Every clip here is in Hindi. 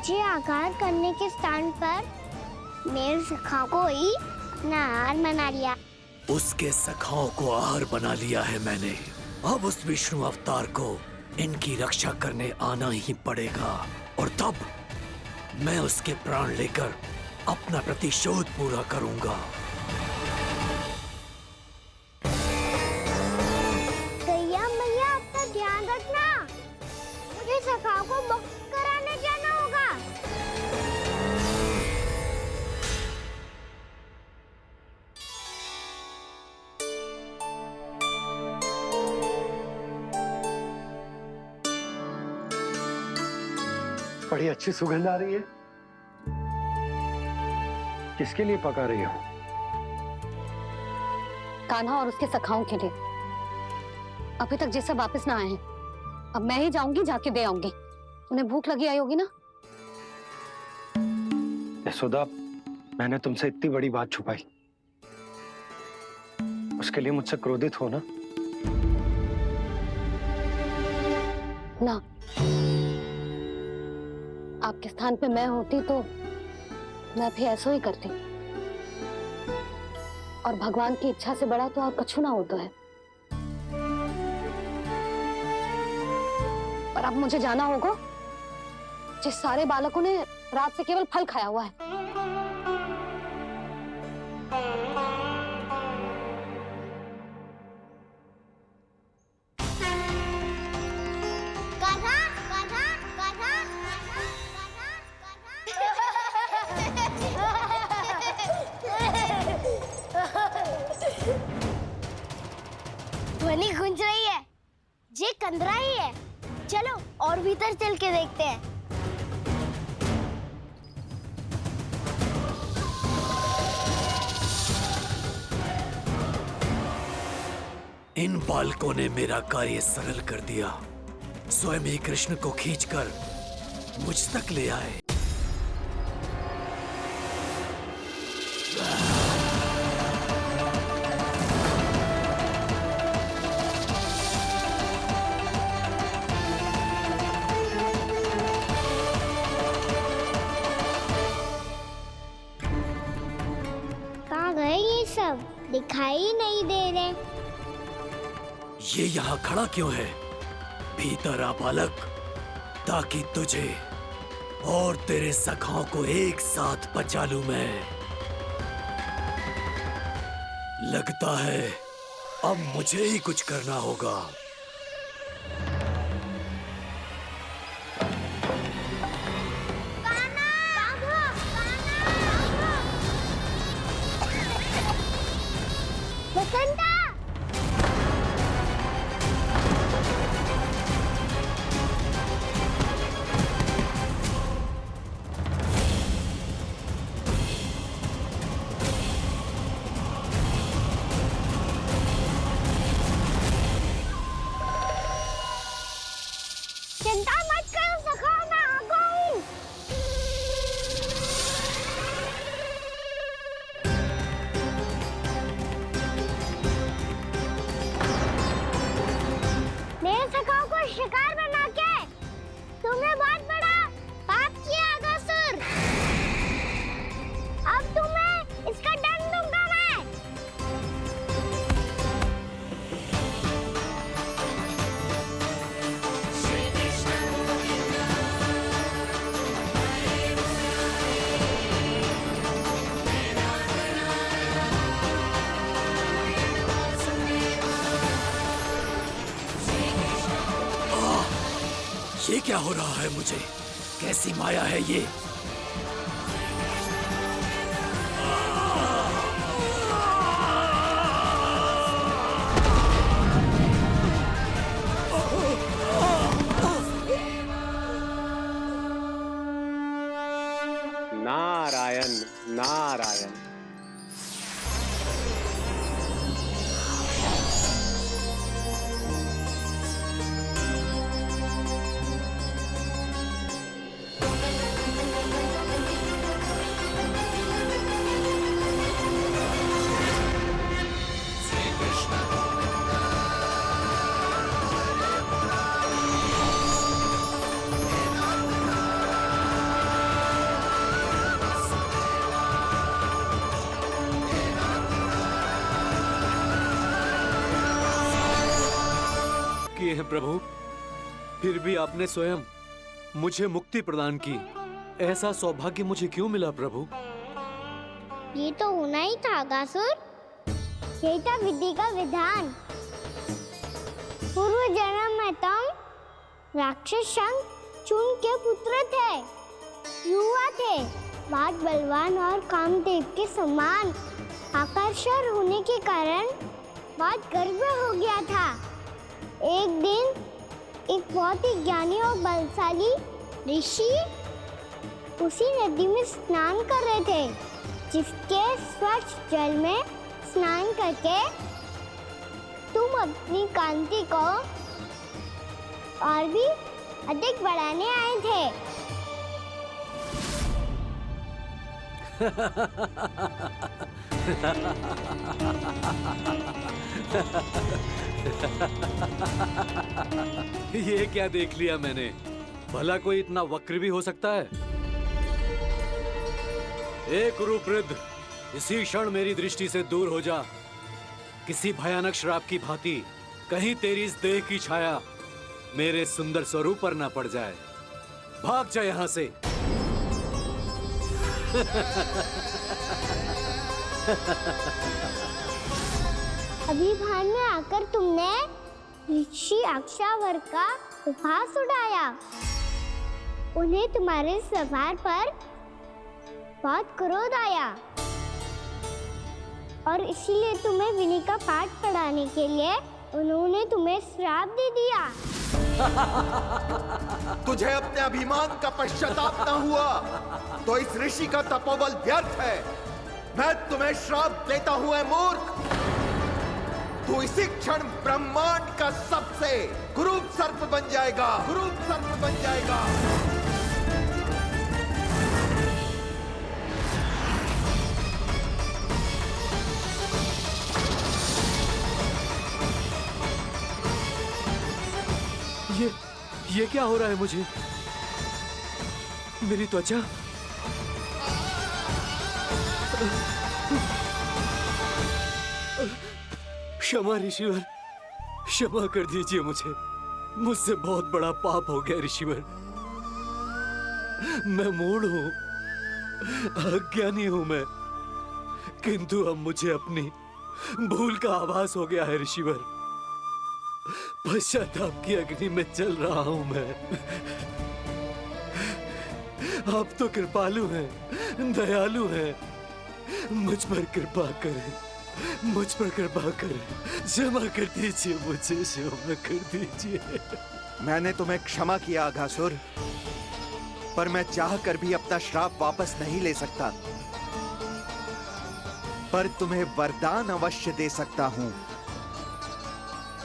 मुझे आघात करने के स्थान पर मेरे सखा को ही अपना आहार बना लिया। उसके सखाओं को आहार बना लिया है मैंने। अब उस विष्णु अवतार को इनकी रक्षा करने आना ही पड़ेगा, और तब मैं उसके प्राण लेकर अपना प्रतिशोध पूरा करूंगा। गैया मैया, अपना ध्यान रखना। मुझे सखा को मुक्त कराने जाना होगा। बड़ी अच्छी सुगंध आ रही है। किसके लिए पका रही हो? कान्हा और उसके सखाओं के लिए। अभी तक जैसे वापस ना आए हैं, अब मैं ही जाऊंगी, जाके दे आऊंगी। उन्हें भूख लगी आई होगी ना। यशोदा, मैंने तुमसे इतनी बड़ी बात छुपाई, उसके लिए मुझसे क्रोधित हो ना? ना, आपके स्थान पे मैं होती तो मैं भी ऐसा ही करती। और भगवान की इच्छा से बड़ा तो और कछु ना होता है। पर अब मुझे जाना होगा। जिस सारे बालकों ने रात से केवल फल खाया हुआ है। ध्वनि गूंज रही है। ये कंदरा ही है। चलो और भीतर चल के देखते हैं। इन बालकों ने मेरा कार्य सरल कर दिया। स्वयं ही कृष्ण को खींचकर मुझ तक ले आए। कहाँ गए ये सब? दिखाई नहीं दे रहे। ये यहाँ खड़ा क्यों है? भीतर आ बालक, ताकि तुझे और तेरे सखाओं को एक साथ बचा लूं मैं। लगता है अब मुझे ही कुछ करना होगा। बसंता! चिंता मत करो सखा, मैं आ गई। मेरे सखाओं को शिकार बना के तुमने बहुत बड़ा पाप किया अगासुर। अब तुम्हें इसका दंड दूंगा मैं। ये क्या हो रहा है मुझे? कैसी माया है ये? नारायण नारायण। किए हैं प्रभु, फिर भी आपने स्वयं मुझे मुक्ति प्रदान की। ऐसा सौभाग्य मुझे क्यों मिला प्रभु? ये तो होना ही था अगासुर। यही था विधि का विधान। पूर्व जन्म में तुम राक्षस शंखचूड़ के पुत्र थे, युवा थे, बहुत बलवान और कामदेव के समान। आकर्षण होने के कारण बहुत गर्व हो गया था। एक दिन एक बहुत ही ज्ञानी और बलशाली ऋषि उसी नदी में स्नान कर रहे थे, जिसके स्वच्छ जल में स्नान करके तुम अपनी कांति को और भी अधिक बढ़ाने आए थे। ये क्या देख लिया मैंने? भला कोई इतना वक्र भी हो सकता है? ए कुरुवृद्ध, इसी क्षण मेरी दृष्टि से दूर हो जा। किसी भयानक श्राप की भांति कहीं तेरी इस देह की छाया मेरे सुंदर स्वरूप पर ना पड़ जाए। भाग जा यहाँ से। अभी भान में आकर तुमने ऋषि अक्षावर का उपहास उड़ाया। उन्हें तुम्हारे व्यवहार पर बहुत क्रोध आया और इसीलिए तुम्हें विधि का पाठ पढ़ाने के लिए उन्होंने तुम्हें श्राप दे दिया। तुझे अपने अभिमान का पश्चाताप न हुआ तो इस ऋषि का तपोबल व्यर्थ है। मैं तुम्हें श्राप देता हूं ऐ मूर्ख। तू इसी क्षण ब्रह्मांड का सबसे कुरूप सर्प बन जाएगा, कुरूप सर्प बन जाएगा। ये क्या हो रहा है मुझे? मेरी त्वचा क्षमा ऋषिवर, क्षमा कर दीजिए मुझे। मुझसे बहुत बड़ा पाप हो गया ऋषिवर। मैं मूढ़ हूं, अज्ञानी हूं मैं, किंतु अब मुझे अपनी भूल का आभास हो गया है ऋषिवर। पश्चाताप की अग्नि में जल रहा हूं मैं। आप तो कृपालु हैं, दयालु हैं, मुझ पर कृपा करें, मुझ पर कृपा करें। क्षमा कर दीजिए मुझे, क्षमा कर दीजिए। मैंने तुम्हें क्षमा किया अघासुर, पर मैं चाहकर भी अपना श्राप वापस नहीं ले सकता। पर तुम्हें वरदान अवश्य दे सकता हूं।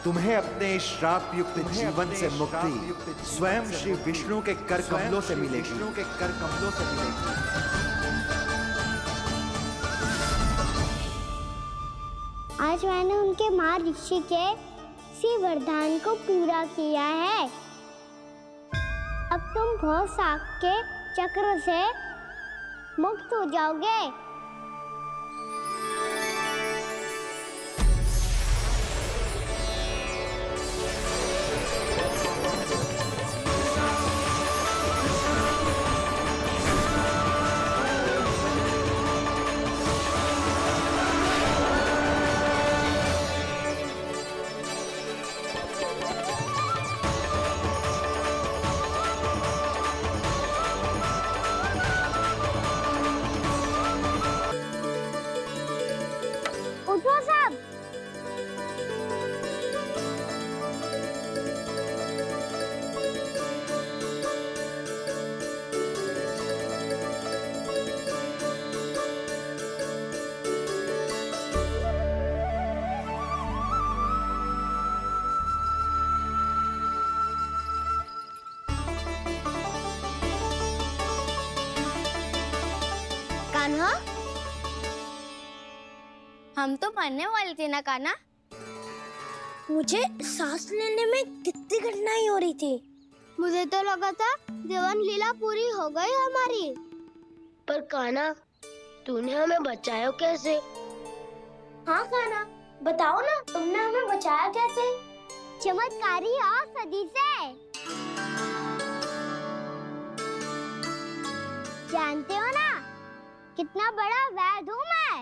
तुम्हें अपने श्राप युक्त जीवन से मुक्ति स्वयं श्री विष्णु के कर कमलों से मिलेगी, विष्णु के कर कमलों से मिलेगी। आज मैंने उनके महर्षि के इसी वरदान को पूरा किया है। अब तुम भव साग के चक्र से मुक्त हो जाओगे। उठो सब। कान्हा, हम तो मरने वाले थे ना कान्हा। मुझे सांस लेने में कितनी कठिनाई हो रही थी। मुझे तो लगा था जीवन लीला पूरी हो गई हमारी। पर कान्हा, तूने हमें बचाया कैसे? हाँ कान्हा, बताओ ना, तुमने हमें बचाया कैसे? चमत्कारी औषधि से। जानते हो ना कितना बड़ा वैद्य हूँ मैं।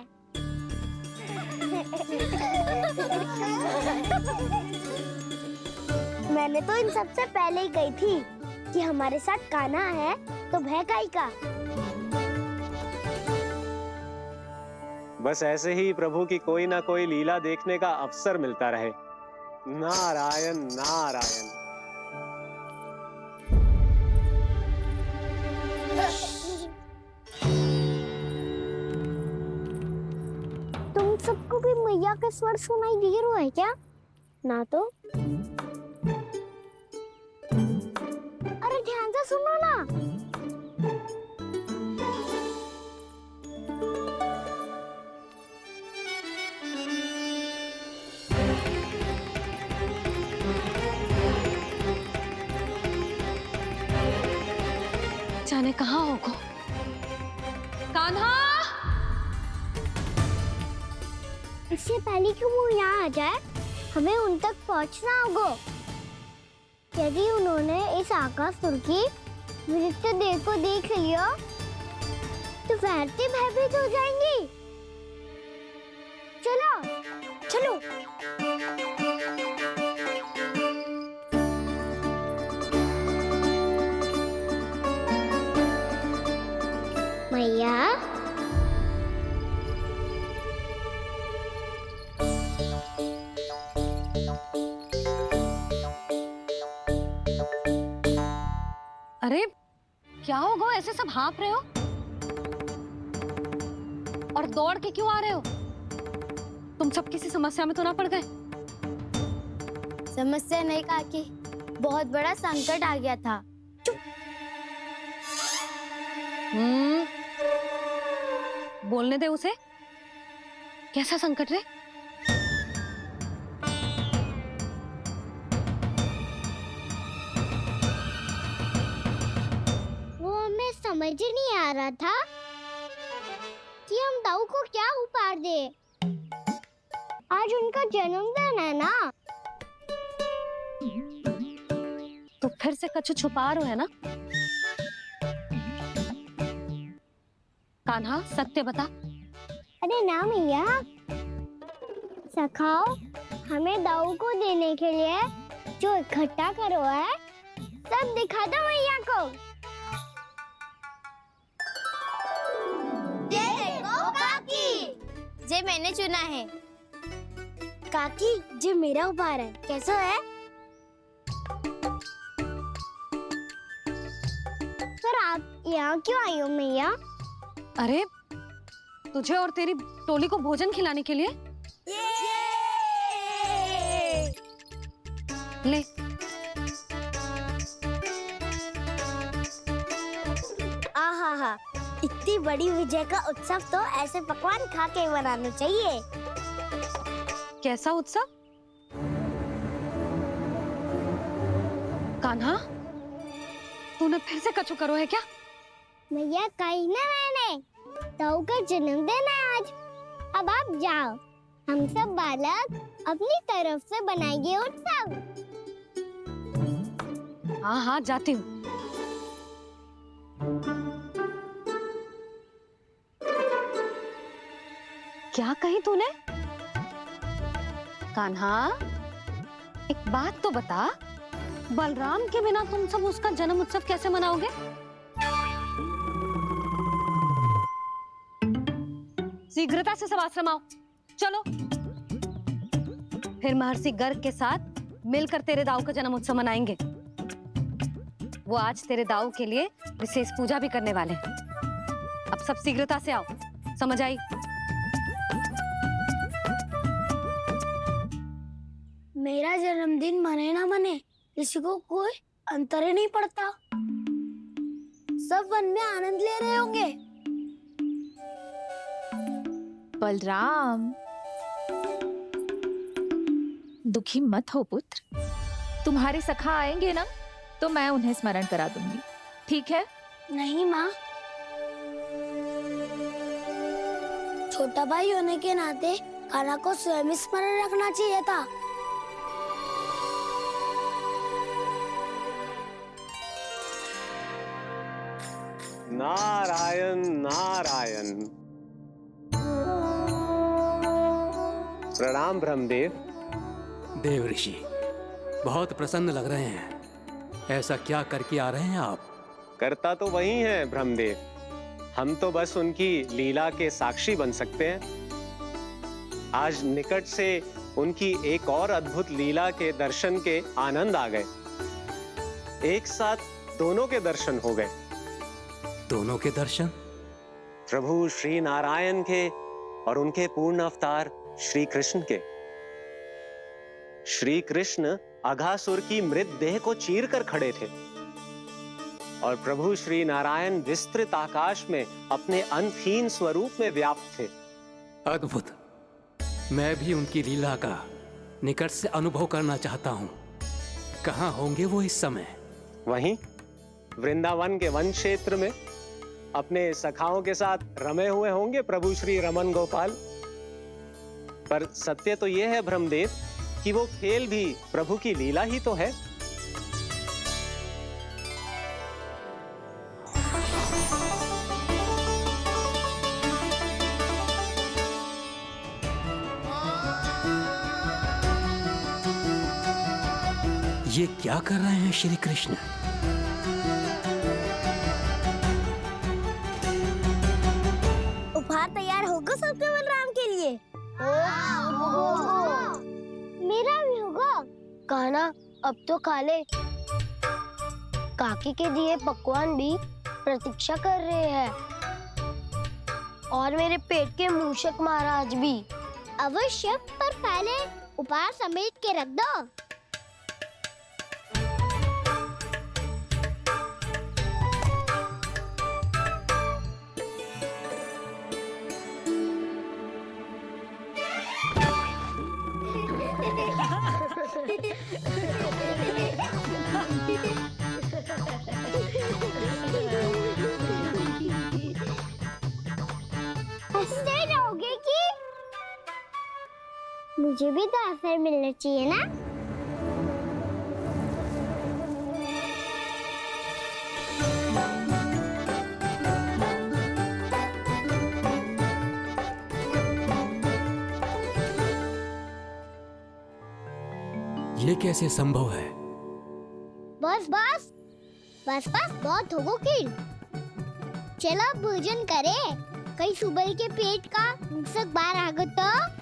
मैंने तो इन सबसे पहले ही कही थी कि हमारे साथ कान्हा है तो भय काई का। बस ऐसे ही प्रभु की कोई ना कोई लीला देखने का अवसर मिलता रहे। नारायण नारायण। तुम सबको भी मैया का स्वर सुनाई दे रहा है क्या? ना तो। अरे ध्यान से सुनो ना। जाने कहाँ होगा। कान्हा! इससे पहले कि वो यहाँ आ जाए, हमें उन तक पहुँचना होगा। यदि उन्होंने इस आकाशुर की नृत्य देह को देख लिया, तो वैरती भयभीत हो जाएंगी। चलो, चलो। मैया, अरे क्या होगा, ऐसे सब हाँफ रहे हो और दौड़ के क्यों आ रहे हो? तुम सब किसी समस्या में तो ना पड़ गए? समस्या नहीं काकी, बहुत बड़ा संकट आ गया था। बोलने दे उसे। कैसा संकट रे? वो हमें समझ ही नहीं आ रहा था कि हम दाऊ को क्या उपहार दे। आज उनका जन्मदिन है ना। तो फिर से कछु छुपा रहे हो है ना? कान्हा सत्य बता। अरे ना मैया, सखाओ हमें दाऊ को देने के लिए जो इकट्ठा करो है सब दिखा दो मैया को। ये देखो काकी, जे मैंने चुना है। काकी, जे मेरा उपहार है, कैसा है? पर आप यहाँ क्यों आई हो मैया? अरे तुझे और तेरी टोली को भोजन खिलाने के लिए। ले। आहा, इतनी बड़ी विजय का उत्सव तो ऐसे पकवान खा के मनाना चाहिए। कैसा उत्सव? कान्हा, तूने फिर से कछु करो है क्या? मैया कही ना मैंने, ताऊ का जन्मदिन है आज। अब आप जाओ, हम सब बालक अपनी तरफ से बनाएंगे उत्सव। हाँ हाँ जाती हूँ। क्या कही तूने? कान्हा, एक बात तो बता, बलराम के बिना तुम सब उसका जन्म उत्सव कैसे मनाओगे? शीघ्रता से सब आश्रम आओ, चलो। फिर महर्षि गर्ग के साथ मिलकर तेरे दाऊ का जन्म उत्सव मनाएंगे। वो आज तेरे दाऊ के लिए विशेष पूजा भी करने वाले हैं। अब सब शीघ्रता से आओ, समझ आई? मेरा जन्मदिन मने ना मने, किसी को कोई अंतर ही नहीं पड़ता। सब वन में आनंद ले रहे होंगे। बलराम, दुखी मत हो पुत्र। तुम्हारे सखा आएंगे ना तो मैं उन्हें स्मरण करा दूंगी, ठीक है? नहीं माँ, छोटा भाई होने के नाते कान्हा को स्वयं स्मरण रखना चाहिए था। नारायण नारायण। प्रणाम ब्रह्मदेव। देव ऋषि, बहुत प्रसन्न लग रहे हैं। ऐसा क्या करके आ रहे हैं आप? करता तो वही है ब्रह्मदेव, हम तो बस उनकी लीला के साक्षी बन सकते हैं। आज निकट से उनकी एक और अद्भुत लीला के दर्शन के आनंद आ गए। एक साथ दोनों के दर्शन हो गए। दोनों के दर्शन? प्रभु श्री नारायण के और उनके पूर्ण अवतार श्री कृष्ण के। श्री कृष्ण अघासुर की मृत देह को चीर कर खड़े थे और प्रभु श्री नारायण विस्तृत आकाश में अपने अंतहीन स्वरूप में व्याप्त थे। अद्भुत। मैं भी उनकी लीला का निकट से अनुभव करना चाहता हूँ। कहाँ होंगे वो इस समय? वहीं वृंदावन के वन क्षेत्र में अपने सखाओं के साथ रमे हुए होंगे प्रभु श्री रमन गोपाल। पर सत्य तो यह है ब्रह्मदेव कि वो खेल भी प्रभु की लीला ही तो है। ये क्या कर रहे हैं श्री कृष्ण? उपहार तैयार होगा सबके बलराम के लिए? मेरा भी होगा। कान्हा अब तो खा ले। काकी के दिए पकवान भी प्रतीक्षा कर रहे हैं और मेरे पेट के मूषक महाराज भी। अवश्य, पर पहले उपहार समेट के रख दो। हंसते रहोगे कि? मुझे भी तो अवसर मिलना चाहिए ना। ये कैसे संभव है? बस बस बस बस बहुत होगो किल। चलो भोजन करे। कई सुबह के पेट का मूषक बाहर आ गया तो।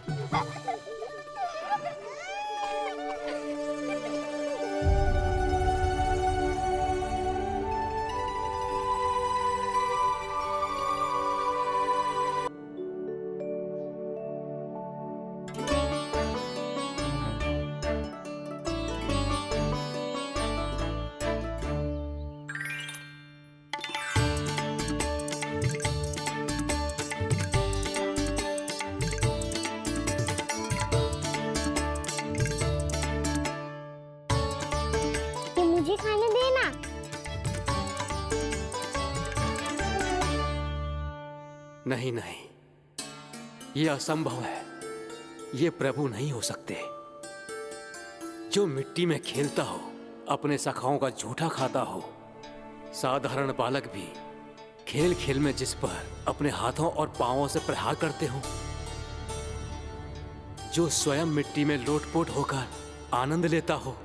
मुझे खाने देना। नहीं नहीं, ये असंभव है। ये प्रभु नहीं हो सकते। जो मिट्टी में खेलता हो, अपने सखाओं का झूठा खाता हो, साधारण बालक भी खेल खेल में जिस पर अपने हाथों और पांवों से प्रहार करते हो, जो स्वयं मिट्टी में लोटपोट होकर आनंद लेता हो,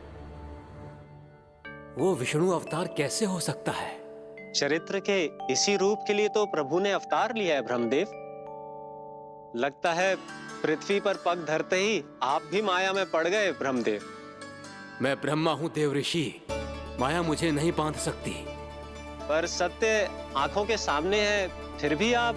वो विष्णु अवतार कैसे हो सकता है? चरित्र के इसी रूप के लिए तो प्रभु ने अवतार लिया है ब्रह्मदेव। लगता है पृथ्वी पर पग धरते ही आप भी माया में पड़ गए ब्रह्मदेव। मैं ब्रह्मा हूं देव ऋषि, माया मुझे नहीं बांध सकती। पर सत्य आंखों के सामने है, फिर भी आप।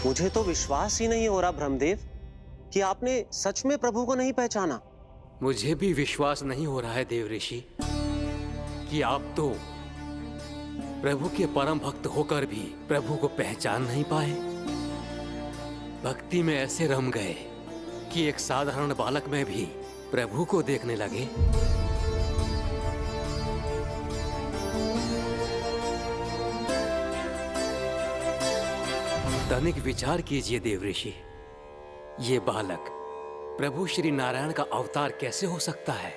मुझे तो विश्वास ही नहीं हो रहा ब्रह्मदेव कि आपने सच में प्रभु को नहीं पहचाना। मुझे भी विश्वास नहीं हो रहा है देव ऋषि कि आप तो प्रभु के परम भक्त होकर भी प्रभु को पहचान नहीं पाए। भक्ति में ऐसे रम गए कि एक साधारण बालक में भी प्रभु को देखने लगे। तनिक विचार कीजिए देव ऋषि, ये बालक प्रभु श्री नारायण का अवतार कैसे हो सकता है?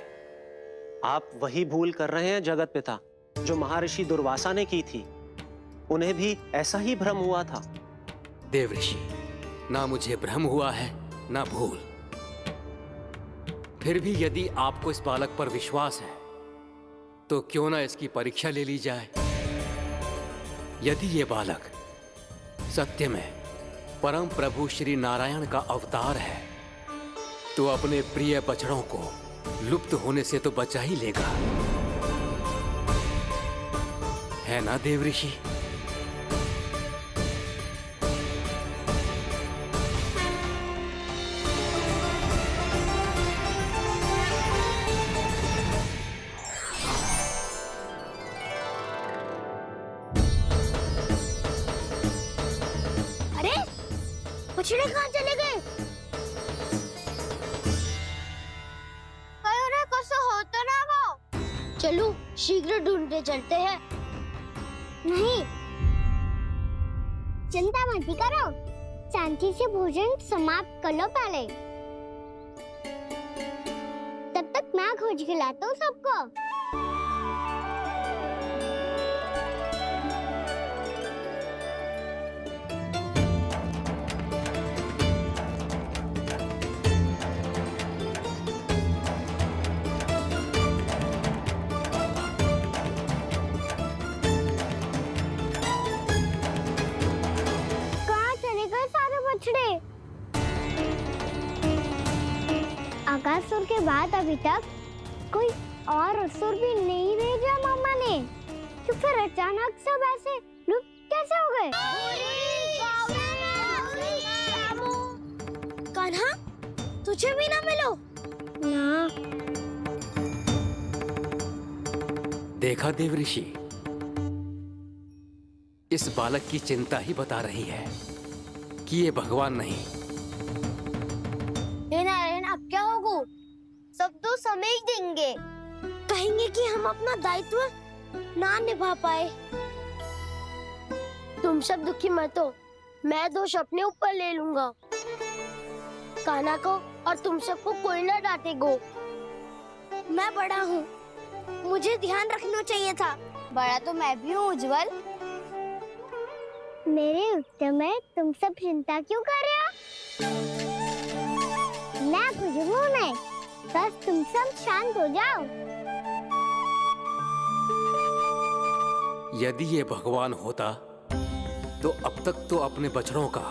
आप वही भूल कर रहे हैं जगत पिता जो महर्षि दुर्वासा ने की थी। उन्हें भी ऐसा ही भ्रम हुआ था। देवऋषि, ना मुझे भ्रम हुआ है ना भूल। फिर भी यदि आपको इस बालक पर विश्वास है तो क्यों ना इसकी परीक्षा ले ली जाए। यदि ये बालक सत्य में परम प्रभु श्री नारायण का अवतार है तो अपने प्रिय बछड़ों को लुप्त होने से तो बचा ही लेगा, है ना देवऋषि? अरे बछड़े कहाँ चले गए? हो तो ना वो। चलो शीघ्र ढूंढने चलते हैं। नहीं, चिंता मत करो, शांति से भोजन समाप्त कर लो पहले। तब तक मैं खोज के लाता हूँ सबको। आकासुर के बाद अभी तक कोई और असुर भी नहीं भेजा मामा ने, तो फिर अचानक सब ऐसे लुप्त कैसे हो गए? कान्हा, तुझे भी ना मिलो? ना। देखा देवऋषि, इस बालक की चिंता ही बता रही है कि ये भगवान नहीं। हे नारायण, अब क्या होगा? सब तो समझ देंगे, कहेंगे कि हम अपना दायित्व ना निभा पाए। तुम सब दुखी मत हो, मैं दोष अपने ऊपर ले लूंगा। कान्हा को और तुम सबको कोई ना डांटेगो। मैं बड़ा हूँ, मुझे ध्यान रखना चाहिए था। बड़ा तो मैं भी हूँ उज्जवल। मेरे उत्तर में तुम सब चिंता क्यों कर रहे हो? मैं बुजुर्ग नहीं, बस तुम सब शांत हो जाओ। यदि ये भगवान होता तो अब तक तो अपने बछड़ों का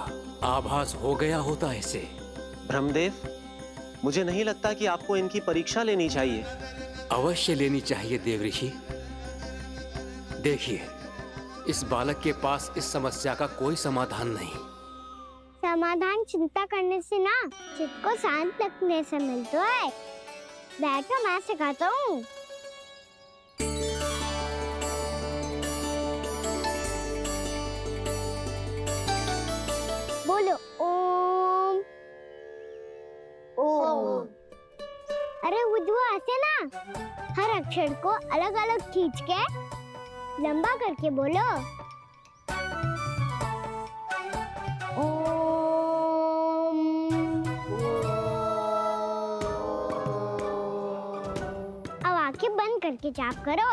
आभास हो गया होता इसे। ब्रह्मदेव, मुझे नहीं लगता कि आपको इनकी परीक्षा लेनी चाहिए। अवश्य लेनी चाहिए देवऋषि। देखिए, इस बालक के पास इस समस्या का कोई समाधान नहीं। समाधान चिंता करने से ना, चित्त को शांत रखने से मिलता है। बैठो, मैं सिखाता हूँ। बोलो ओम। ओम। अरे उज्जव, ऐसे ना हर अक्षर को अलग अलग खींच के लंबा करके बोलो। अब आंखें बंद करके जाप करो।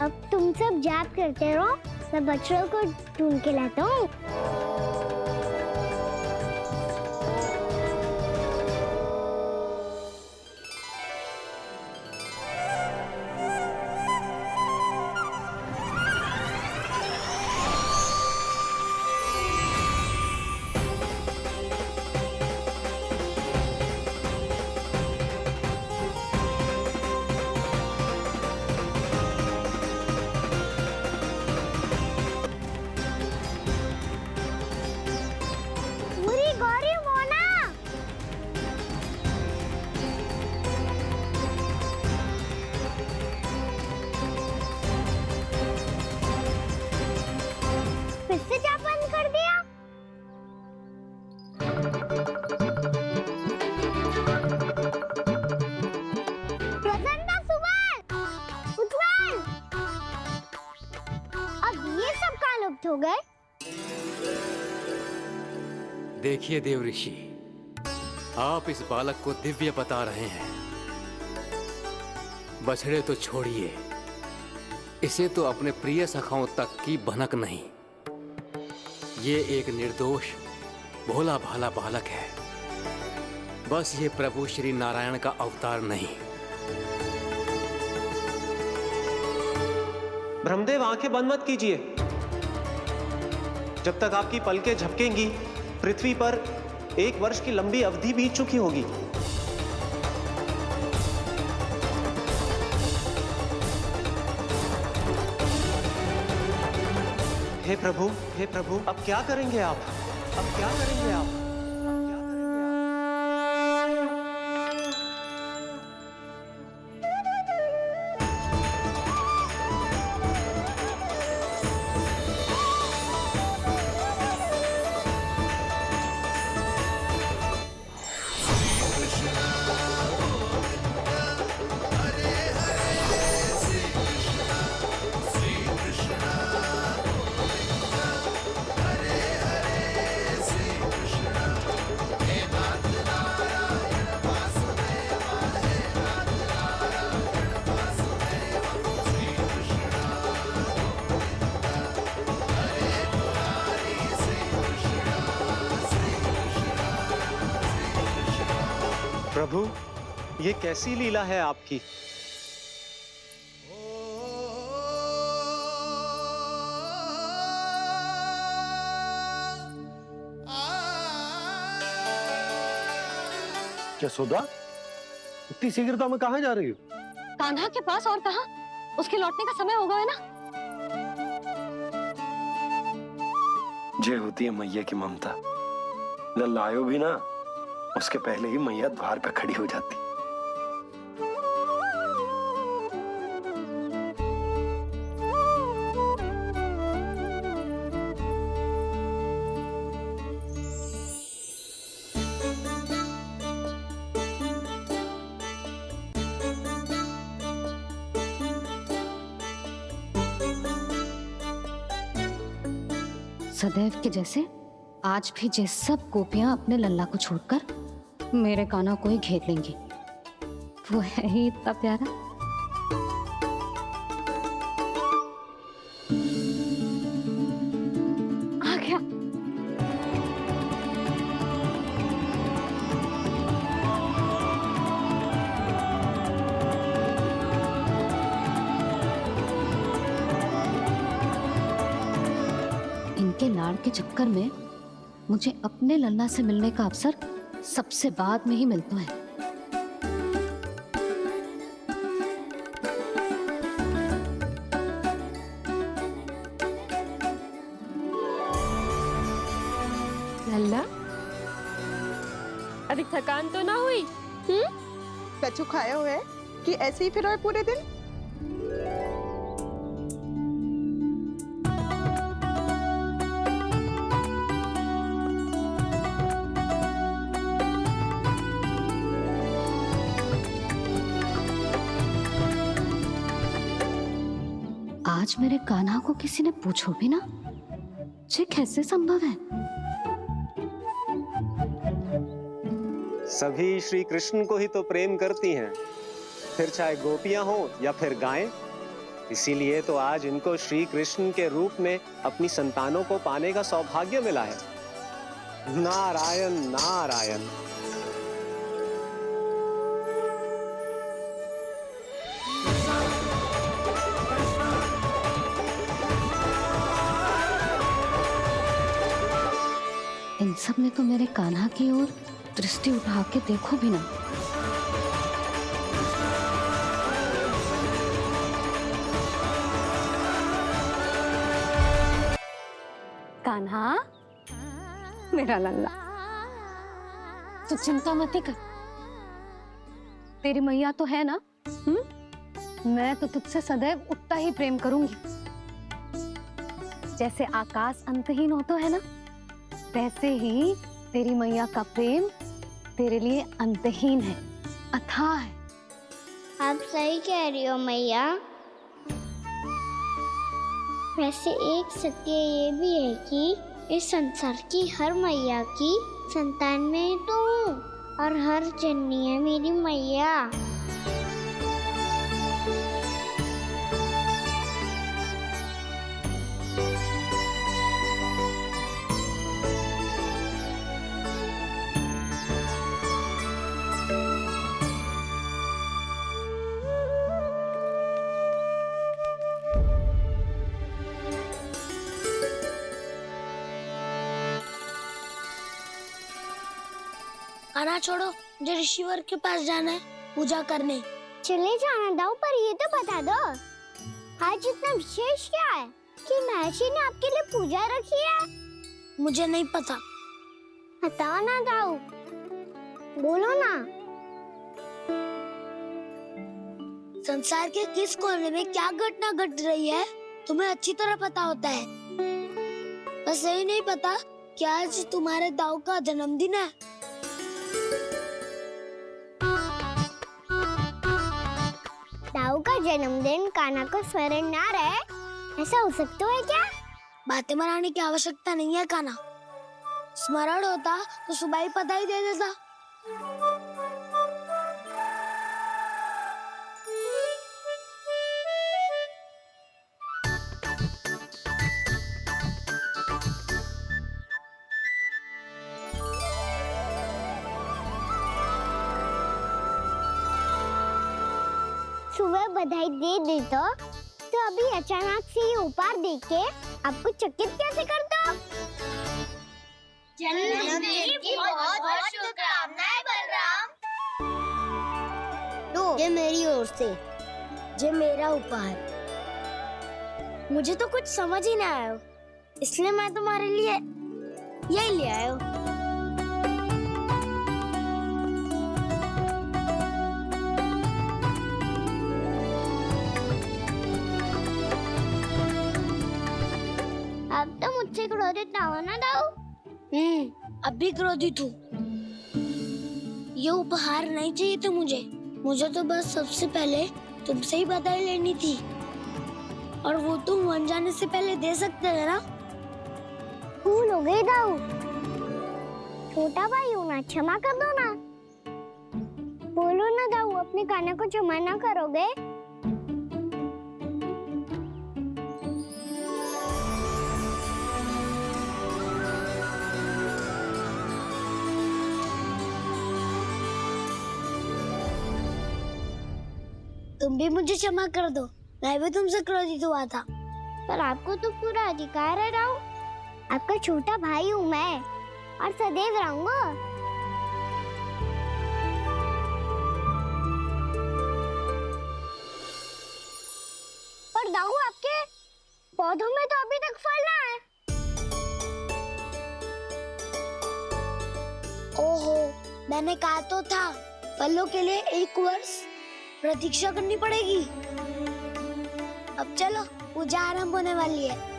अब तुम सब जाप करते रहो, मैं बच्चों को ढूंढ के लाता हूँ। हो गए? देखिए देव ऋषि, आप इस बालक को दिव्य बता रहे हैं। बछड़े तो छोड़िए, इसे तो अपने प्रिय सखाओं तक की भनक नहीं। ये एक निर्दोष भोला भाला बालक है, बस ये प्रभु श्री नारायण का अवतार नहीं। ब्रह्मदेव, आंखें बंद मत कीजिए। जब तक आपकी पलकें झपकेंगी, पृथ्वी पर 1 वर्ष की लंबी अवधि बीत चुकी होगी। हे प्रभु, अब क्या करेंगे आप? अब क्या करेंगे आप? प्रभु, ये कैसी लीला है आपकी? यशोदा, इतनी शीघ्रता में कहाँ जा रही हो? कान्हा के पास, और कहाँ? उसके लौटने का समय हो गया है ना। जे होती है मैया की ममता, जब लायो भी ना, उसके पहले ही मैया द्वार पे खड़ी हो जाती। सदैव के जैसे आज भी जे सब गोपियां अपने लल्ला को छोड़कर मेरे कान्हा को ही घेर लेंगी। वो है ही इतना प्यारा। आ गया। इनके लाड़ के चक्कर में मुझे अपने लल्ला से मिलने का अवसर सबसे बाद में ही मिलता है। लल्ला, अभी थकान तो ना हुई? कछु खाया हुआ है कि ऐसे ही फिर रहे पूरे दिन? आज मेरे कान्हा को किसी ने पूछो भी ना, ये कैसे संभव है? सभी श्री कृष्ण को ही तो प्रेम करती हैं, फिर चाहे गोपियां हो या फिर गायें। इसीलिए तो आज इनको श्री कृष्ण के रूप में अपनी संतानों को पाने का सौभाग्य मिला है। नारायण नारायण। इन सब ने तो मेरे कान्हा की ओर दृष्टि उठा के देखो भी ना। कान्हा, मेरा लल्ला, तू चिंता मत कर। तेरी मैया तो है ना? मैं तो तुझसे सदैव उतना ही प्रेम करूंगी। जैसे आकाश अंतहीन होता है ना, वैसे ही तेरी मैया का प्रेम तेरे लिए अंतहीन है, अथाह है। आप सही कह रही हो मैया। वैसे एक सत्य ये भी है कि इस संसार की हर मैया की संतान में तो हूँ और हर जननी है मेरी मैया। खाना छोड़ो, मुझे ऋषिवर के पास जाना है पूजा करने। चले जाना दाऊ, पर ये तो बता दो आज इतना विशेष क्या है कि महर्षि ने आपके लिए पूजा रखी है? मुझे नहीं पता। बताओ ना दाऊ, बोलो ना। संसार के किस कोने में क्या घटना घट रही है तुम्हें अच्छी तरह पता होता है। बस यही नहीं पता कि आज तुम्हारे दाऊ का जन्मदिन है। दाऊ का जन्मदिन कान्हा को स्मरण ना रहे, ऐसा हो सकता है क्या? बातें बनाने की आवश्यकता नहीं है कान्हा। स्मरण होता तो सुबह ही पता ही दे देता। सुबह बधाई दे देता तो अभी अचानक से ये उपहार देख के आपको चकित कैसे कर दो? जन्मदिन की बहुत-बहुत शुभकामनाएं बलराम। लो, ये मेरी ओर से, ये मेरा उपहार। मुझे तो कुछ समझ ही ना आया, इसलिए मैं तुम्हारे लिए यही ले आया हूँ। अब तो मुझसे क्रोधित ना हो ना दाऊ। अब भी क्रोधित हूँ। ये उपहार नहीं चाहिए था मुझे तो बस सबसे पहले तुमसे ही बधाई लेनी थी, और वो तुम बन जाने से पहले दे सकते थे ना। भूल हो गई दाऊ, छोटा भाई हूँ ना, क्षमा कर दो ना। बोलो ना दाऊ, अपने कान्हा को क्षमा ना करोगे? तुम भी मुझे क्षमा कर दो, मैं भी तुमसे क्रोधित हुआ था। पर आपको तो पूरा अधिकार है दाऊ, आपका छोटा भाई हूँ मैं और सदैव रहूंगा। पर दाऊ, आपके पौधों में तो अभी तक फल ना है। ओहो, मैंने कहा तो था फलों के लिए 1 वर्ष प्रतीक्षा करनी पड़ेगी। अब चलो, पूजा आरंभ होने वाली है।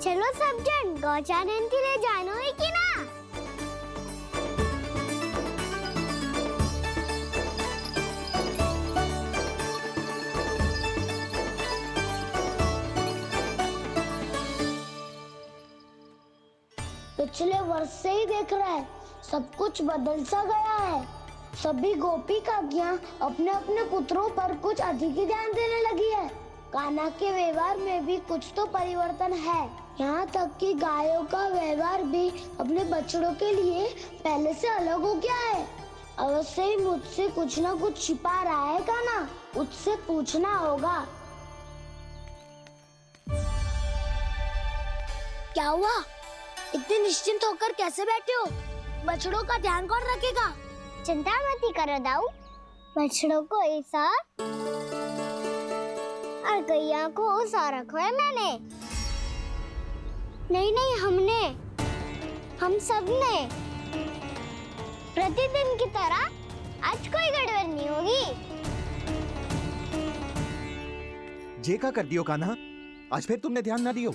चलो सब जन गौचारण के लिए जानो है कि ना? पिछले वर्ष से ही देख रहा है, सब कुछ बदल सा गया है। सभी गोपी काकियां अपने अपने पुत्रों पर कुछ अधिक ही ध्यान देने लगी है। कान्हा के व्यवहार में भी कुछ तो परिवर्तन है। यहाँ तक कि गायों का व्यवहार भी अपने बछड़ों के लिए पहले से अलग हो गया है। अवश्य ही मुझसे कुछ ना कुछ छिपा रहा है कान्हा, उससे पूछना होगा। क्या हुआ? इतने निश्चिंत होकर कैसे बैठे हो? बछड़ों का ध्यान कौन रखेगा? चिंता मत करो दाऊ, बछड़ों को ऐसा और गैया को उसा रखा है मैंने। नहीं नहीं, हमने, हम सब ने। प्रतिदिन की तरह आज कोई गड़बड़ नहीं होगी। जे का कर दियो कान्हा, आज फिर तुमने ध्यान ना दियो।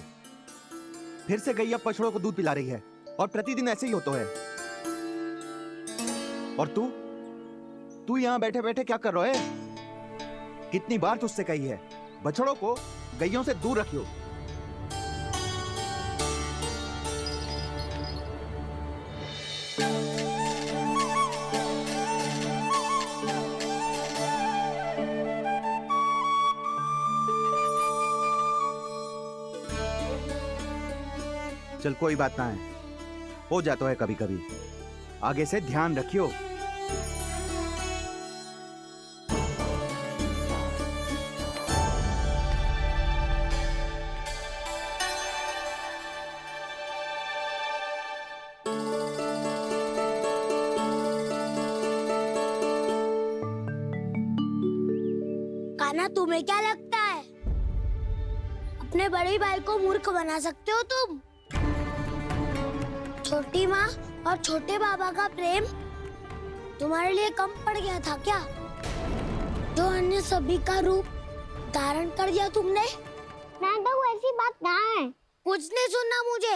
फिर से गैया बछड़ों को दूध पिला रही है और प्रतिदिन ऐसे ही होता है। और तू यहाँ बैठे बैठे क्या कर रहा है? कितनी बार तुझसे कही है बछड़ों को गैयों से दूर रखियो। चल कोई बात ना है, हो जाता है कभी कभी। आगे से ध्यान रखियो। कान्हा, तुम्हें क्या लगता है अपने बड़े भाई को मूर्ख बना सकते हो तुम? छोटी माँ और छोटे बाबा का प्रेम तुम्हारे लिए कम पड़ गया था क्या? जो अन्य सभी का रूप धारण कर दिया तुमने। नाटक ऐसी बात ना है। कुछ नहीं सुनना मुझे।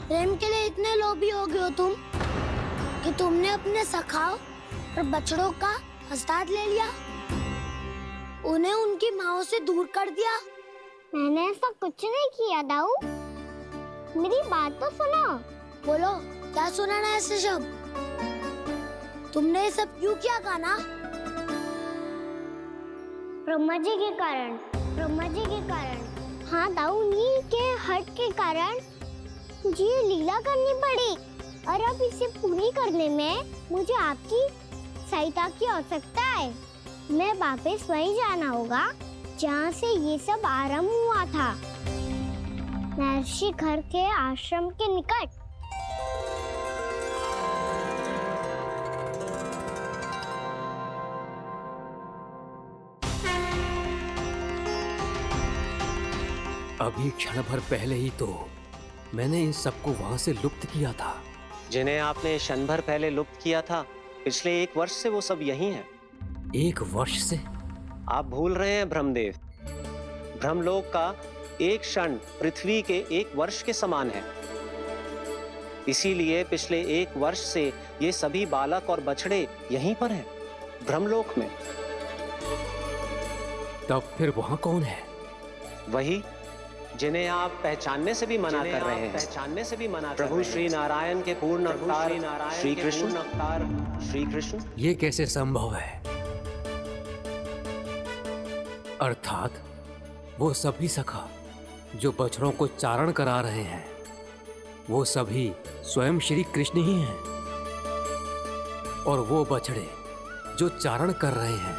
प्रेम के लिए इतने लोभी हो गए हो तुम कि तुमने अपने सखाओं और बछड़ों का हस्ताक्षर ले लिया, उन्हें उनकी माँओं से दूर कर दिया। मैंने ऐसा कुछ नहीं किया दाऊ, मेरी बात तो सुनो। बोलो, क्या सुनाना है ऐसे शब्द? तुमने ये सब क्यों किया कान्हा? ब्रह्मा जी के कारण, ब्रह्मा जी के कारण। हाँ दाऊ, नील के हट के कारण मुझे ये लीला करनी पड़ी, और अब इसे पूरी करने में मुझे आपकी सहायता की आवश्यकता है। मैं वापस वहीं जाना होगा जहाँ से ये सब आरंभ हुआ था, महर्षि घर के आश्रम के निकट। अभी क्षण भर पहले ही तो मैंने इन सबको वहां से लुप्त किया था। जिन्हें आपने क्षण भर पहले लुप्त किया था, पिछले 1 वर्ष से वो सब यहीं हैं। 1 वर्ष से? आप भूल रहे हैं ब्रह्मदेव। ब्रह्मलोक का एक क्षण पृथ्वी के 1 वर्ष के समान है। इसीलिए पिछले 1 वर्ष से ये सभी बालक और बछड़े यहीं पर हैं, ब्रह्मलोक में। तब फिर वहां कौन है? वही जिन्हें आप पहचानने से भी मना कर रहे हैं। पहचानने से भी मना प्रभु श्री नारायण के पूर्ण अवतार श्री कृष्ण। ये कैसे संभव है? अर्थात वो सभी सखा जो बछड़ों को चारण करा रहे हैं, वो सभी स्वयं श्री कृष्ण ही हैं। और वो बछड़े जो चारण कर रहे हैं,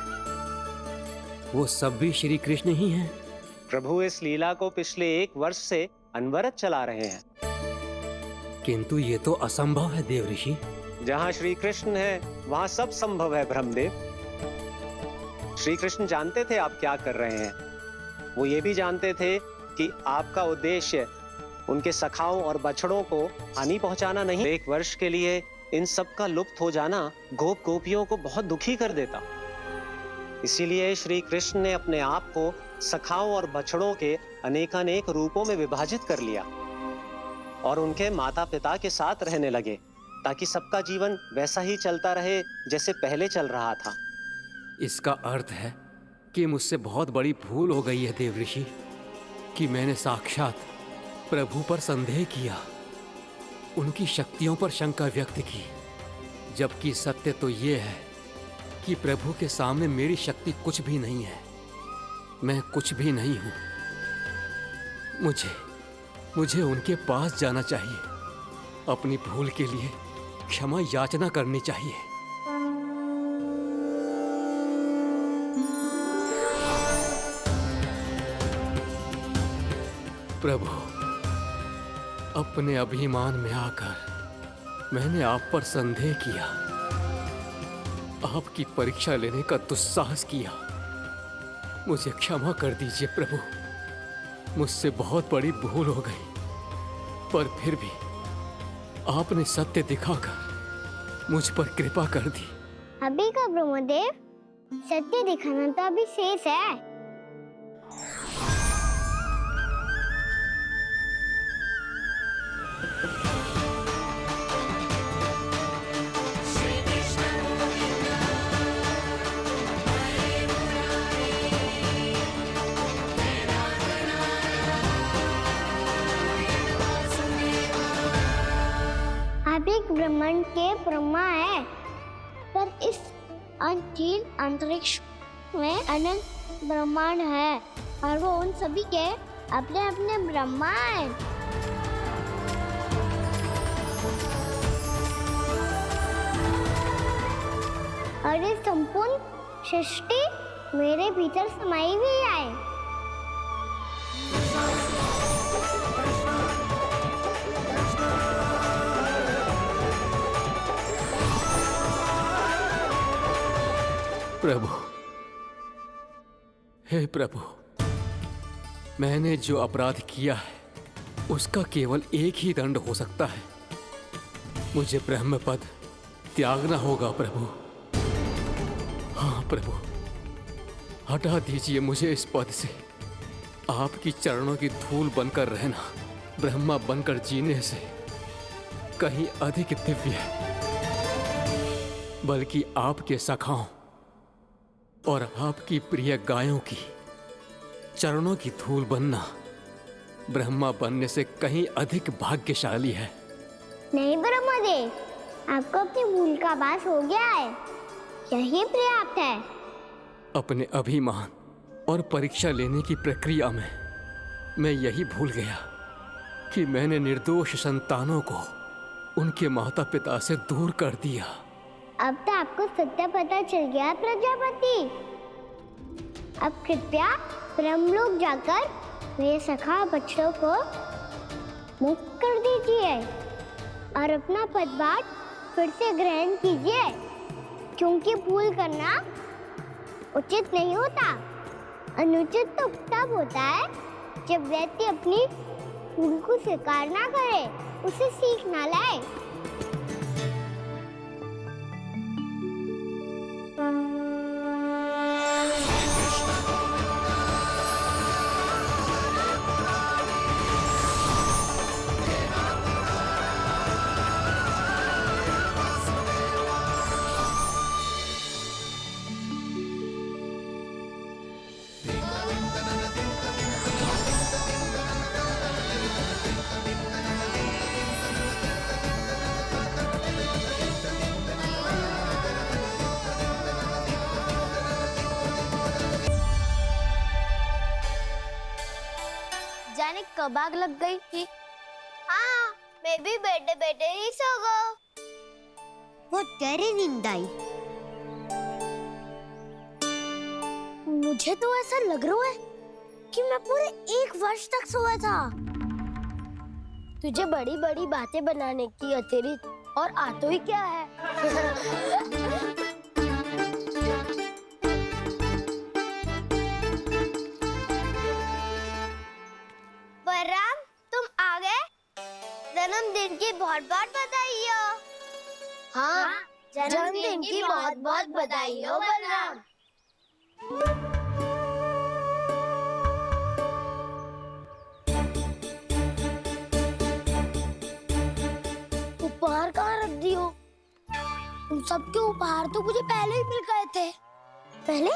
वो सब भी श्री कृष्ण ही हैं। प्रभु इस लीला को पिछले 1 वर्ष से अनवरत चला रहे हैं। किंतु ये तो असंभव है देव ऋषि। जहाँ श्री कृष्ण है वहाँ सब संभव है ब्रह्मदेव। श्री कृष्ण जानते थे आप क्या कर रहे हैं। वो ये भी जानते थे कि आपका उद्देश्य उनके सखाओं और बछड़ों को हानि पहुंचाना नहीं। 1 वर्ष के लिए इन सब का लुप्त हो जाना गोप गोपियों को बहुत दुखी कर देता। इसीलिए श्री कृष्ण ने अपने आप को सखाओं और बछड़ों के अनेकानेक रूपों में विभाजित कर लिया और उनके माता पिता के साथ रहने लगे, ताकि सबका जीवन वैसा ही चलता रहे जैसे पहले चल रहा था। इसका अर्थ है कि मुझसे बहुत बड़ी भूल हो गई है देव ऋषि, कि मैंने साक्षात प्रभु पर संदेह किया, उनकी शक्तियों पर शंका व्यक्त की, जबकि सत्य तो ये है कि प्रभु के सामने मेरी शक्ति कुछ भी नहीं है। मैं कुछ भी नहीं हूं। मुझे उनके पास जाना चाहिए, अपनी भूल के लिए क्षमा याचना करनी चाहिए। प्रभु, अपने अभिमान में आकर मैंने आप पर संदेह किया, आपकी परीक्षा लेने का दुस्साहस किया। मुझे क्षमा कर दीजिए प्रभु। मुझसे बहुत बड़ी भूल हो गई, पर फिर भी आपने सत्य दिखाकर मुझ पर कृपा कर दी। अभी का ब्रह्मदेव, सत्य दिखाना तो अभी शेष है। आप एक ब्रह्मांड के ब्रह्मा है, पर इस अनंत अंतरिक्ष में अनंत ब्रह्मांड है और वो उन सभी के अपने अपने ब्रह्मा हैं। और ये संपूर्ण सृष्टि मेरे भीतर समाई हुई है। प्रभु, हे प्रभु, मैंने जो अपराध किया है उसका केवल एक ही दंड हो सकता है। मुझे ब्रह्म पद त्यागना होगा प्रभु। हाँ प्रभु, हटा दीजिए मुझे इस पद से। आपकी चरणों की धूल बनकर रहना ब्रह्मा बनकर जीने से कहीं अधिक दिव्य है। बल्कि आपके सखाओं और आपकी प्रिय गायों की चरणों की धूल बनना ब्रह्मा बनने से कहीं अधिक भाग्यशाली है। नहीं ब्रह्मदेव, आपको अपनी भूल का आभास हो गया है, यही पर्याप्त है। अपने अभिमान और परीक्षा लेने की प्रक्रिया में मैं यही भूल गया कि मैंने निर्दोष संतानों को उनके माता पिता से दूर कर दिया। अब तो आपको सत्य पता चल गया प्रजापति। अब कृपया ब्रह्मलोक जाकर मेरे सखा बच्चों को मुक्त कर दीजिए और अपना पदभार फिर से ग्रहण कीजिए, क्योंकि भूल करना उचित नहीं होता। अनुचित तो तब होता है जब व्यक्ति अपनी भूल को स्वीकार ना करे, उसे सीख ना लाए। जाने कब आग लग गई थी। हाँ, मैं भी बैठे बैठे ही सो गया। वो तेरी नींद आई। मुझे तो ऐसा लग रहा है कि मैं पूरे 1 वर्ष तक सोया था। तुझे बड़ी बड़ी बातें बनाने की अतिरिक्त और आता ही क्या है। बलराम, तुम आ गए? जन्मदिन की बहुत बहुत बधाई हो। हाँ, जन्मदिन की बहुत बहुत बधाई हो बलराम। उपहार कहाँ रख दियो? तुम सबके उपहार तो मुझे पहले ही मिल गए थे। पहले?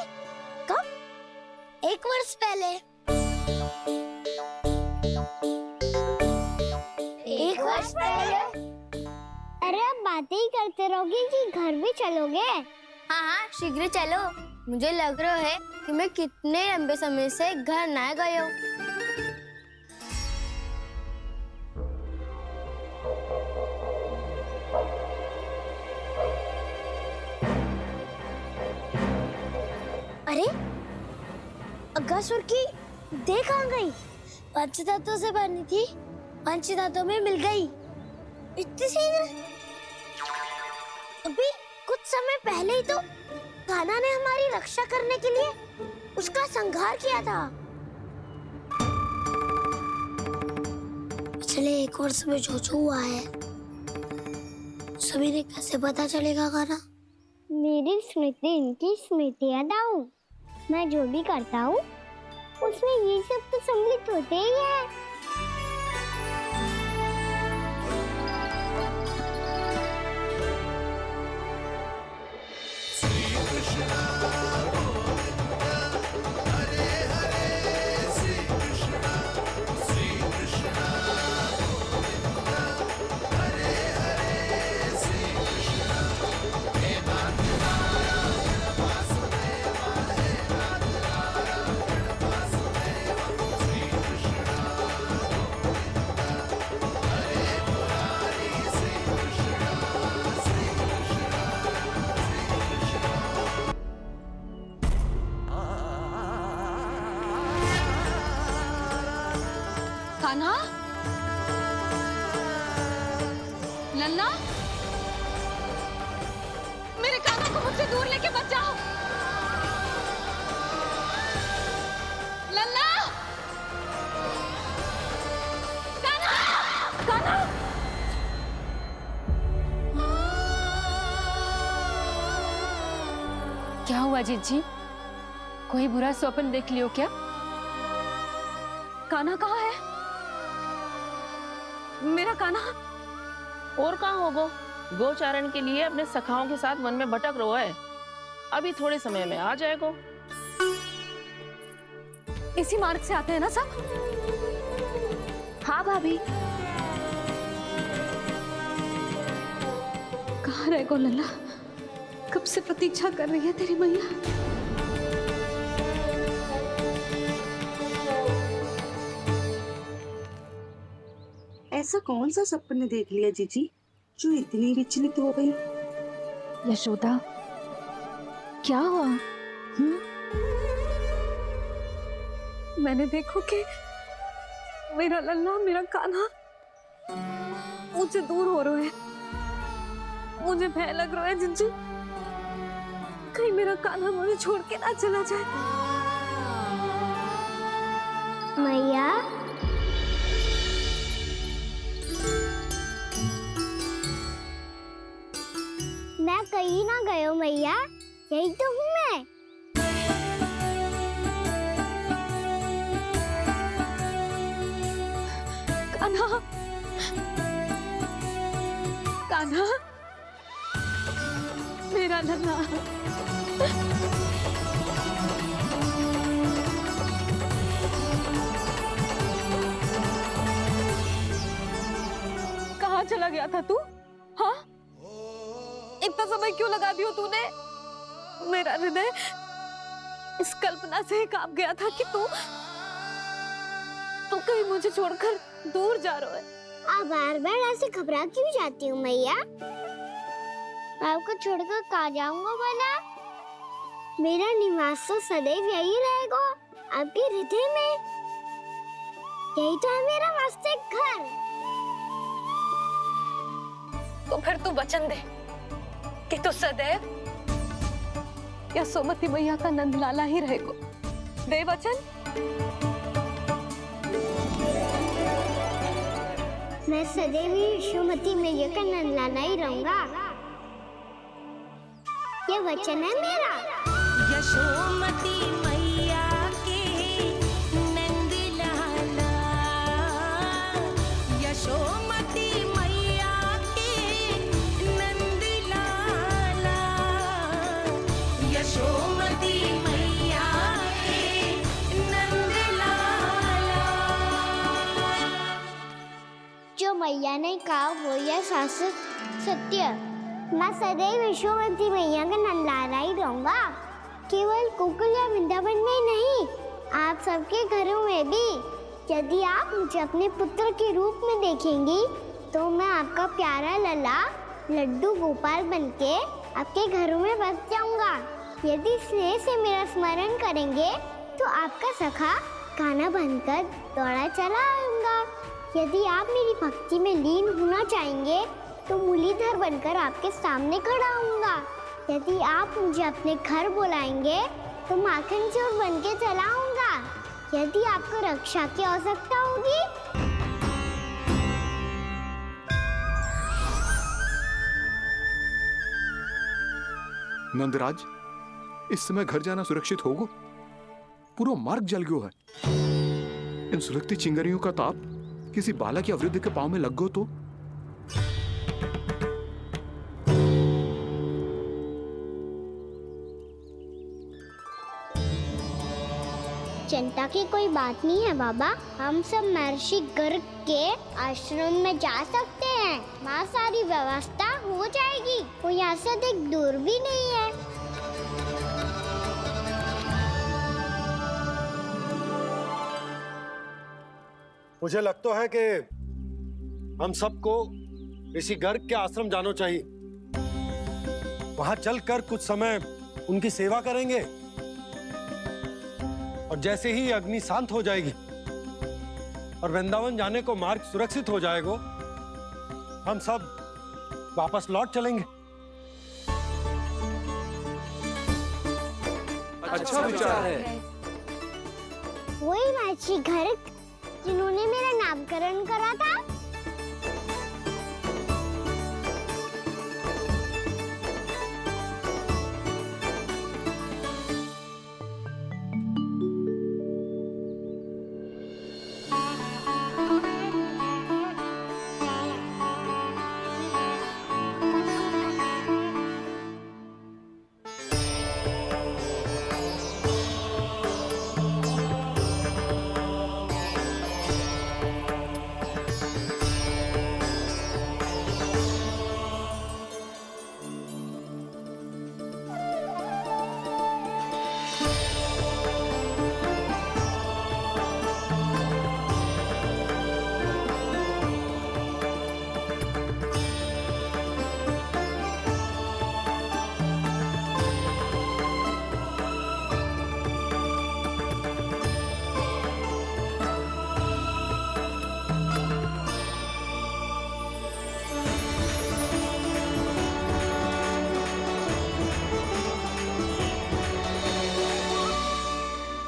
कब? 1 वर्ष पहले। 1 वर्ष पहले? अरे अब बातें ही करते रहोगे कि घर भी चलोगे? हाँ हाँ, शीघ्र चलो। मुझे लग रहा है कि मैं कितने लंबे समय से घर ना गए हूँ। अरे, अगासुर की देह कहाँ गई? पंचतत्वों से बनी थी, पंचतत्वों में मिल गई। इतनी शीघ्र? अभी कुछ समय पहले ही तो कान्हा ने हमारी रक्षा करने के लिए उसका संहार किया था। पिछले 1 वर्ष में जो हुआ है सभी ने कैसे पता चलेगा कान्हा? मेरी स्मृति इनकी स्मृति हूँ। मैं जो भी करता हूँ उसमें ये सब तो सम्मिलित होते ही है। कान्हा, लल्ला, मेरे कान्हा को मुझसे दूर लेके मत जाओ। लल्ला, कान्हा, कान्हा। क्या हुआ जीजी? कोई बुरा स्वप्न देख लियो क्या? कान्हा कहाँ है? मेरा कान्हा? और कहाँ होगो? गोचारण के लिए अपने सखाओं के साथ वन में भटक रहा है। अभी थोड़े समय में आ जाएगा। इसी मार्ग से आते हैं ना सब? हाँ भाभी। कहाँ रह गो लल्ला? कब से प्रतीक्षा कर रही है तेरी मैया। ऐसा कौन सा सपने देख लिया जीजी जो इतनी विचलित हो गई? यशोदा, क्या हुआ? मैंने देखो कि मेरा लल्ला, मेरा कान्हा मुझसे दूर हो रहे हैं। मुझे भय लग रहा है जीजी, कहीं मेरा कान्हा मुझे छोड़ के ना चला जाए। मैया, मैं कहीं ना गयो मैया, यही तो हूँ मैं। कान्हा, कान्हा, मेरा लल्ला। कहाँ चला गया था तू? हाँ, इतना समय क्यों लगा दियो तूने? मेरा हृदय इस कल्पना से ही कांप गया था कि तू कहीं मुझे छोड़कर दूर जा रहा है। आप बार बार ऐसे घबरा क्यों जाती हूँ मैया? आपको छोड़कर कहाँ जाऊंगा भला? मेरा निवास तो सदैव यही रहेगा, आपके हृदय में। यही तो है मेरा वास्तविक घर। तो फिर तू वचन दे कि तू सदैव यशोमती मैया का नंदलाला ही रहेगा। दे वचन। मैं सदैव यशोमती मैया का नंदलाला ही रहूंगा। ये वचन है मेरा। यशोमती मैया के नंदलाला, यशोमती मैया के नंदलाला, यशोमती मैया के नंदलाला। जो मैया ने कहा वो यह शाश्वत सत्य। मैं सदैव यशोमती मैया का नंदलाला ही रहूंगा। केवल गोकुल या वृंदावन में ही नहीं, आप सबके घरों में भी। यदि आप मुझे अपने पुत्र के रूप में देखेंगी तो मैं आपका प्यारा लल्ला लड्डू गोपाल बनके आपके घरों में बस जाऊंगा। यदि स्नेह से मेरा स्मरण करेंगे तो आपका सखा कान्हा बनकर दौड़ा चला आऊंगा। यदि आप मेरी भक्ति में लीन होना चाहेंगे तो मुरलीधर बनकर आपके सामने खड़ा होऊंगा। यदि आप मुझे अपने घर बुलाएंगे तो माखन चोर बन के चला आऊंगा। यदि आपको रक्षा की आवश्यकता होगी नंदराज, इस समय घर जाना सुरक्षित होगा? पूरा मार्ग जल गयो है। इन सुलगती चिंगारियों का ताप किसी बालक या वृद्ध के पांव में लग गो तो? चिंता की कोई बात नहीं है बाबा। हम सब महर्षि गर्ग के आश्रम में जा सकते हैं। वहाँ सारी व्यवस्था हो जाएगी। वो यहाँ से अधिक दूर भी नहीं है। मुझे लगता है कि हम सबको ऋषि गर्ग के आश्रम जाना चाहिए। वहां चलकर कुछ समय उनकी सेवा करेंगे और जैसे ही अग्नि शांत हो जाएगी और वृंदावन जाने को मार्ग सुरक्षित हो जाएगा, हम सब वापस लौट चलेंगे। अच्छा विचार है। वही महर्षि गर्ग जिन्होंने मेरा नामकरण करा था।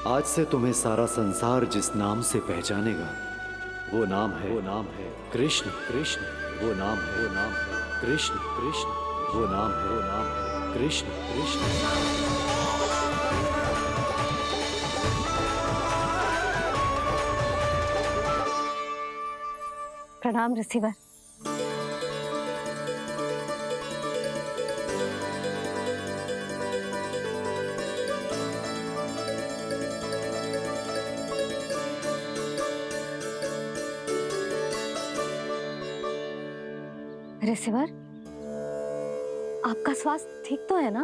आज से तुम्हें सारा संसार जिस नाम से पहचानेगा वो नाम है कृष्ण। कृष्ण वो नाम है कृष्ण। कृष्ण वो नाम है कृष्ण। कृष्ण। प्रणाम ऋषिवर। ऋषिवर, आपका स्वास्थ्य ठीक तो है ना?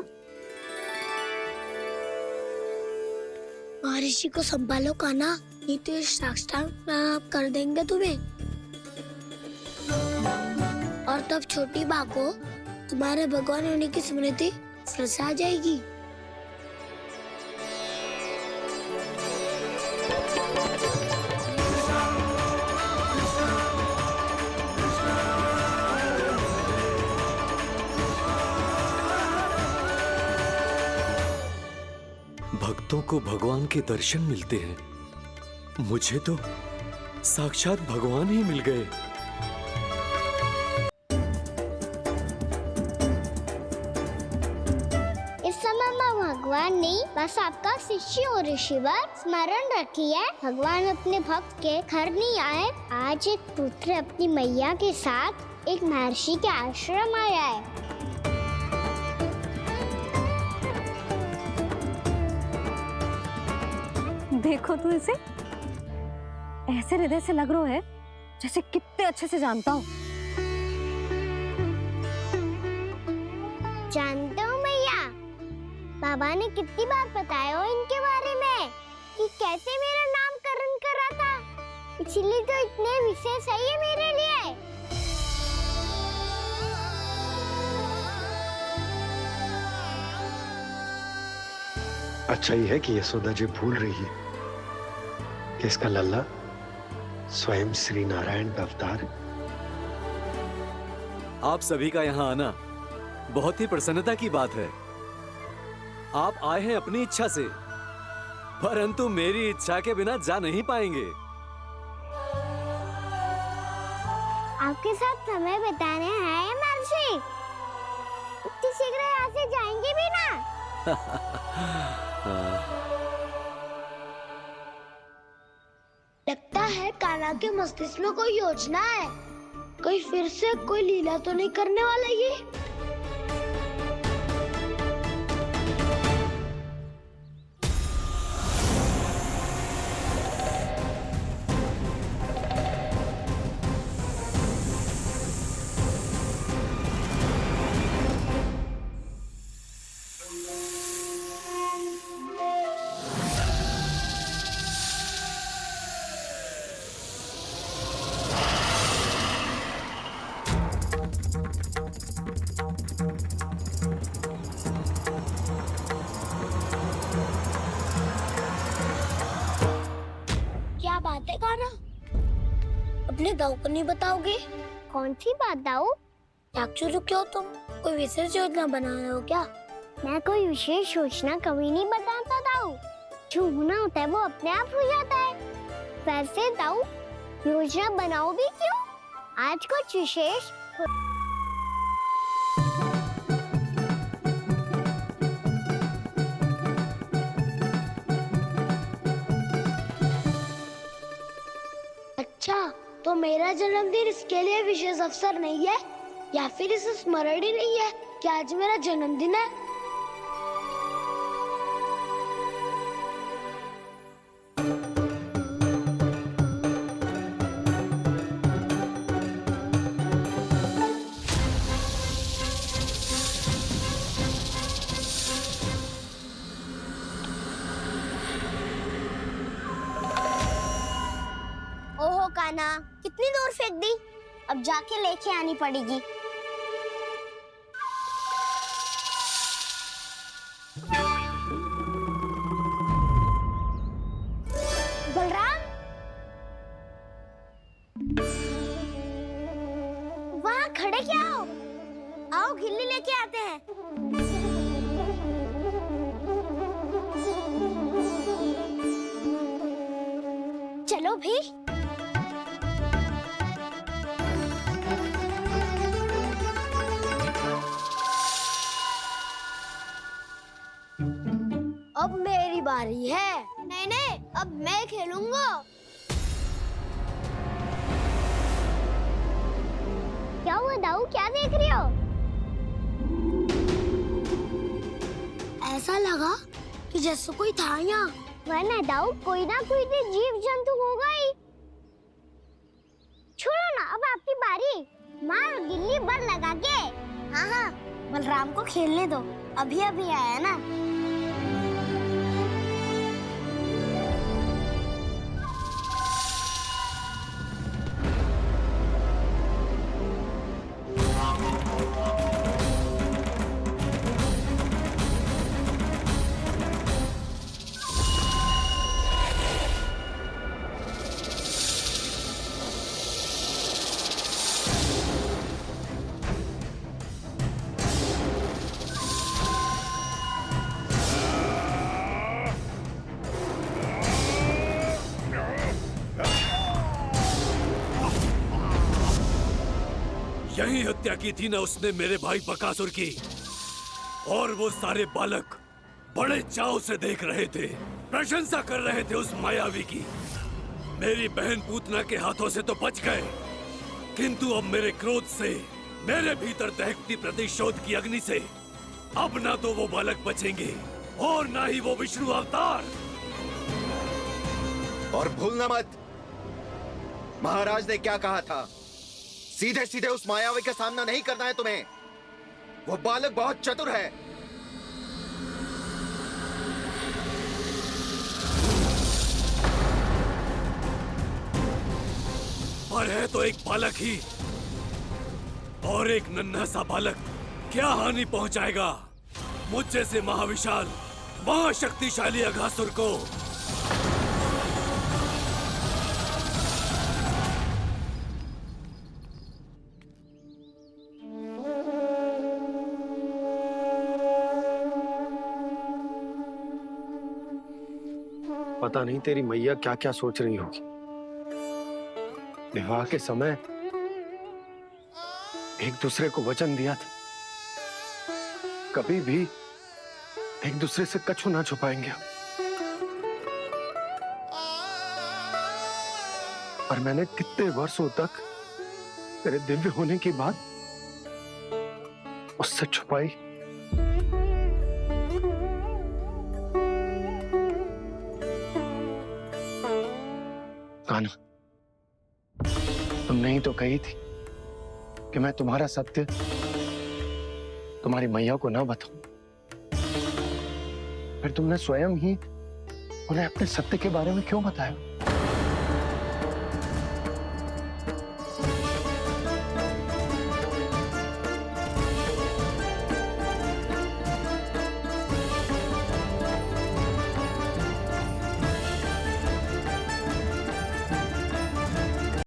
महर्षि को संभालो कान्हा, नहीं तो ये साष्टांग कर देंगे तुम्हें। और तब छोटी बा को तुम्हारे भगवान होने की स्मृति फिर से आ जाएगी। भक्तों को भगवान के दर्शन मिलते हैं। मुझे तो साक्षात भगवान ही मिल गए। इस समय मैं भगवान नहीं, बस आपका शिष्य हूँ ऋषिवर। स्मरण रखिए, भगवान अपने भक्त के घर नहीं आए। आज एक पुत्र अपनी मैया के साथ एक महर्षि के आश्रम आया है। देखो तो इसे, ऐसे हृदय से लग रहा है जैसे कितने अच्छे से जानता हूँ। जानते हो मैया, बाबा ने कितनी बार बताया हो इनके बारे में कि कैसे मेरा नामकरण करा था। इसीलिए तो इतने विशेष है ये मेरे लिए। अच्छा ही है कि यशोदा जी भूल रही है कि इसका लल्ला स्वयं श्री नारायण का अवतार। आप सभी का यहाँ आना बहुत ही प्रसन्नता की बात है। आप आए हैं अपनी इच्छा से, परंतु मेरी इच्छा के बिना जा नहीं पाएंगे। आपके साथ समय बिताने आए महर्षि। इतनी शीघ्र यहाँ से जाएंगे भी ना? लगता है कान्हा के मस्तिष्क में कोई योजना है। कोई फिर से कोई लीला तो नहीं करने वाला ये? क्या बात है कान्हा? अपने दाऊ को नहीं बताओगे? कौन सी बात दाऊ? याक्षु रुके हो तुम? कोई विशेष योजना बना रहे हो क्या? मैं कोई विशेष योजना कभी नहीं बताता दाऊ। जो होना होता है वो अपने आप हो जाता है। वैसे दाऊ, योजना बनाओ भी क्यों? आज कुछ विशेष अच्छा, तो मेरा जन्मदिन इसके लिए विशेष अवसर नहीं है, या फिर इसे स्मरण ही नहीं है कि आज मेरा जन्मदिन है? ओहो कान्हा, कितनी दूर फेंक दी? अब जाके लेके आनी पड़ेगी। बलराम, वहाँ खड़े क्या हो? आओ गिल्ली लेके आते हैं। चलो भी। अब मेरी बारी है। नहीं नहीं, अब मैं खेलूंगा। क्या हुआ दाऊ, क्या देख रही हो? ऐसा लगा कि जैसे कोई था यहाँ। वरना दाऊ, कोई ना कोई तो जीव जंतु होगा ही। छोड़ो ना, अब आपकी बारी। मार गिल्ली बर लगा के। हाँ हाँ, बलराम को खेलने दो, अभी अभी आया ना। यही हत्या की थी ना उसने मेरे भाई बकासुर की। और वो सारे बालक बड़े चाव से देख रहे थे, प्रशंसा कर रहे थे उस मायावी की। मेरी बहन पूतना के हाथों से तो बच गए, किंतु अब मेरे क्रोध से, मेरे भीतर दहकती प्रतिशोध की अग्नि से अब ना तो वो बालक बचेंगे और ना ही वो विष्णु अवतार। और भूलना मत, महाराज ने क्या कहा था। सीधे सीधे उस मायावी का सामना नहीं करना है तुम्हें। वो बालक बहुत चतुर है। पर है तो एक बालक ही, और एक नन्हा सा बालक क्या हानि पहुंचाएगा मुझ जैसे महाविशाल, महाशक्तिशाली अघासुर को। पता नहीं तेरी मैया क्या क्या सोच रही होगी। विवाह के समय एक दूसरे को वचन दिया था, कभी भी एक दूसरे से कछु ना छुपाएंगे। और मैंने कितने वर्षों तक तेरे दिव्य होने की बात उससे छुपाई। कान्हा, तुमने ही तो कही थी कि मैं तुम्हारा सत्य तुम्हारी मैया को ना बताऊं। फिर तुमने स्वयं ही उन्हें अपने सत्य के बारे में क्यों बताया?